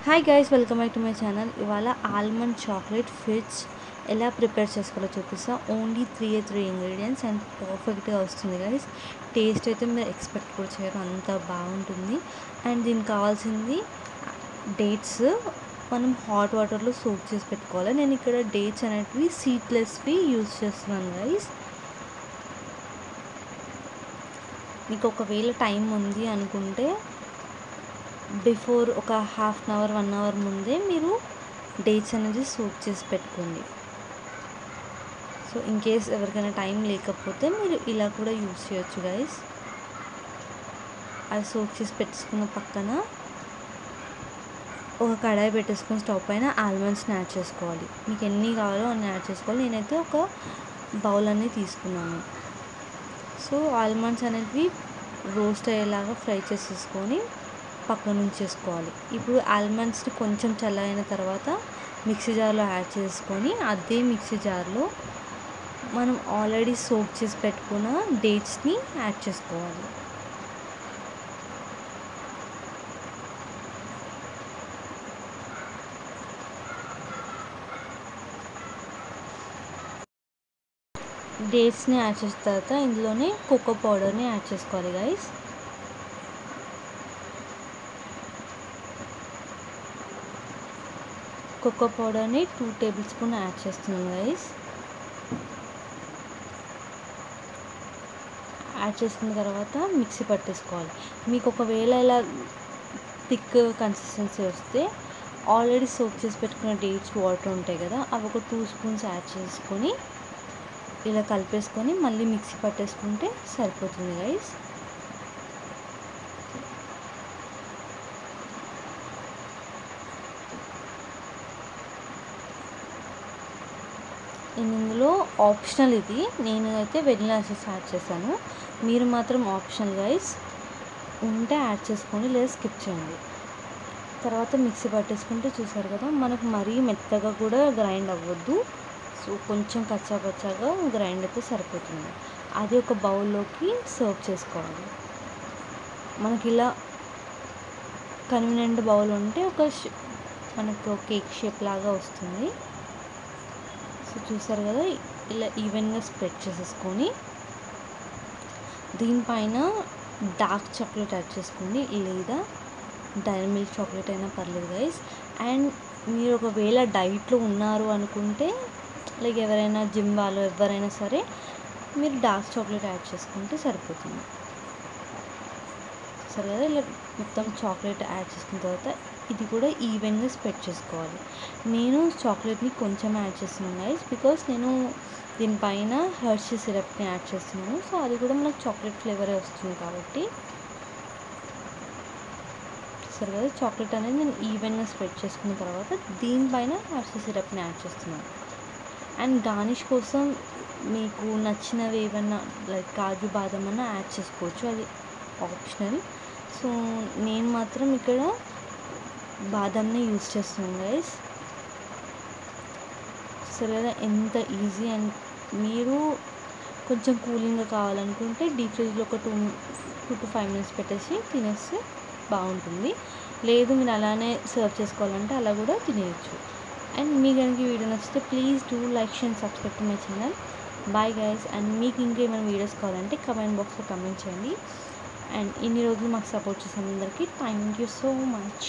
Hi guys, welcome back to my channel. ఇవాళ almond chocolate fits ఎలా prepare చేసుకోవాలో చూపిస్తా. ఓన్లీ త్రీ ఇంగ్రీడియంట్స్ అండ్ పర్ఫెక్ట్గా వస్తుంది గైస్. టేస్ట్ అయితే మీరు ఎక్స్పెక్ట్ కూడా చేయరు, అంత బాగుంటుంది. అండ్ దీనికి కావాల్సింది డేట్స్. మనం హాట్ వాటర్లో సోక్ చేసి పెట్టుకోవాలి. నేను ఇక్కడ డేట్స్ అనేటివి సీడ్లెస్వి యూజ్ చేస్తున్నాను గైస్. మీకు ఒకవేళ టైం ఉంది అనుకుంటే బిఫోర్ ఒక హాఫ్ అన్ అవర్ 1 అవర్ ముందే మీరు డేట్స్ అనేది సోక్ చేసి పెట్టుకోండి. సో ఇన్ కేస్ ఎవరికైనా టైం లేకపోతే మీరు ఇలా కూడా యూజ్ చేయొచ్చు గైస్. అది సోక్ చేసి పెట్టుకున్న పక్కన ఒక కడాయి పెట్టేసుకొని స్టవ్ పైన ఆల్మండ్స్ని యాడ్ చేసుకోవాలి. మీకు ఎన్ని కావాలో అన్ని యాడ్ చేసుకోవాలి. నేనైతే ఒక బౌల్ అనేది తీసుకున్నాను. సో ఆల్మండ్స్ అనేవి రోస్ట్ అయ్యేలాగా ఫ్రై చేసేసుకొని పక్కన ఉంచేసుకోవాలి. ఇప్పుడు ఆల్మండ్స్ని కొంచెం చల్లైన తర్వాత మిక్సీ జార్లో యాడ్ చేసుకొని అదే మిక్సీ జార్లో మనం ఆల్రెడీ సోక్ చేసి పెట్టుకున్న డేట్స్ని యాడ్ చేసుకోవాలి. డేట్స్ని యాడ్ చేసిన తర్వాత ఇందులోనే కోకో పౌడర్ని యాడ్ చేసుకోవాలి గైస్. కోకో పౌడర్ని 2 టేబుల్ స్పూన్ యాడ్ చేస్తున్నాను గైస్. యాడ్ చేసుకున్న తర్వాత మిక్సీ పట్టేసుకోవాలి. మీకు ఒకవేళ ఇలా థిక్ కన్సిస్టెన్సీ వస్తే ఆల్రెడీ సోక్ చేసి పెట్టుకున్న డేట్స్ వాటర్ ఉంటాయి కదా, అవి ఒక 2 స్పూన్స్ యాడ్ చేసుకొని ఇలా కలిపేసుకొని మళ్ళీ మిక్సీ పట్టేసుకుంటే సరిపోతుంది గైస్. ఇందులో ఆప్షనల్ ఇది, నేను అయితే వెనిలా ఎసెన్స్ యాడ్ చేశాను. మీరు మాత్రం ఆప్షనల్ గైస్, ఉంటే యాడ్ చేసుకోండి లేదా స్కిప్ చేయండి. తర్వాత మిక్సీ పట్టేసుకుంటే చూసారు కదా, మనకు మరీ మెత్తగా కూడా గ్రైండ్ అవ్వద్దు. సో కొంచెం కచ్చాపచ్చాగా గ్రైండ్ అయితే సరిపోతుంది. అది ఒక బౌల్లోకి సర్వ్ చేసుకోవాలి. మనకి ఇలా కన్వీనియంట్ బౌల్ ఉంటే మనకు కేక్ షేప్ లాగా వస్తుంది. సో చూసారు కదా, ఇలా ఈవెన్గా స్ప్రెడ్ చేసేసుకొని దీనిపైన డార్క్ చాక్లెట్ యాడ్ చేసుకోండి, లేదా డైరీ మిల్క్ చాక్లెట్ అయినా పర్లేదు గైస్. అండ్ మీరు ఒకవేళ డైట్లో ఉన్నారు అనుకుంటే, లైక్ ఎవరైనా జిమ్ వాళ్ళు ఎవరైనా సరే, మీరు డార్క్ చాక్లెట్ యాడ్ చేసుకుంటే సరిపోతుంది. సరే కదా, ఇలా మొత్తం చాక్లెట్ యాడ్ చేసుకున్న తర్వాత ఇది కూడా ఈవెన్గా స్ప్రెడ్ చేసుకోవాలి. నేను చాక్లెట్ని కొంచెం యాడ్ చేస్తున్నాను గైస్, బికాస్ నేను దీనిపైన హెర్షీ సిరప్ని యాడ్ చేస్తున్నాను. సో అది కూడా మనకు చాక్లెట్ ఫ్లేవరే వస్తుంది కాబట్టి. సరే కదా, చాక్లెట్ అనేది నేను ఈవెన్గా స్ప్రెడ్ చేసుకున్న తర్వాత దీనిపైన హెర్షీ సిరప్ని యాడ్ చేస్తున్నాను. అండ్ గార్నిష్ కోసం మీకు నచ్చినవి ఏమన్నా లైక్ కాజు బాదం అన్నా యాడ్ చేసుకోవచ్చు, అది ఆప్షనల్. సో నేను మాత్రం ఇక్కడ బాదంని యూజ్ చేస్తున్నాను గైస్. సరే కదా, ఎంత ఈజీ. అండ్ మీరు కొంచెం కూలింగ్గా కావాలనుకుంటే డీప్ ఫ్రిడ్జ్లో ఒక 2 to 5 minutes పెట్టేసి తినేస్తే బాగుంటుంది. లేదు మీరు అలానే సర్వ్ చేసుకోవాలంటే అలా కూడా తినేయచ్చు. అండ్ మీకు కనుక ఈ వీడియో నచ్చితే please do like and subscribe to my channel. Bye guys. And మీకు ఇంకేమైనా వీడియోస్ కావాలంటే కమెంట్ బాక్స్లో కమెంట్ చేయండి. అండ్ ఇన్ని రోజులు మాకు సపోర్ట్ చేసిన అందరికీ థ్యాంక్ యూ సో మచ్.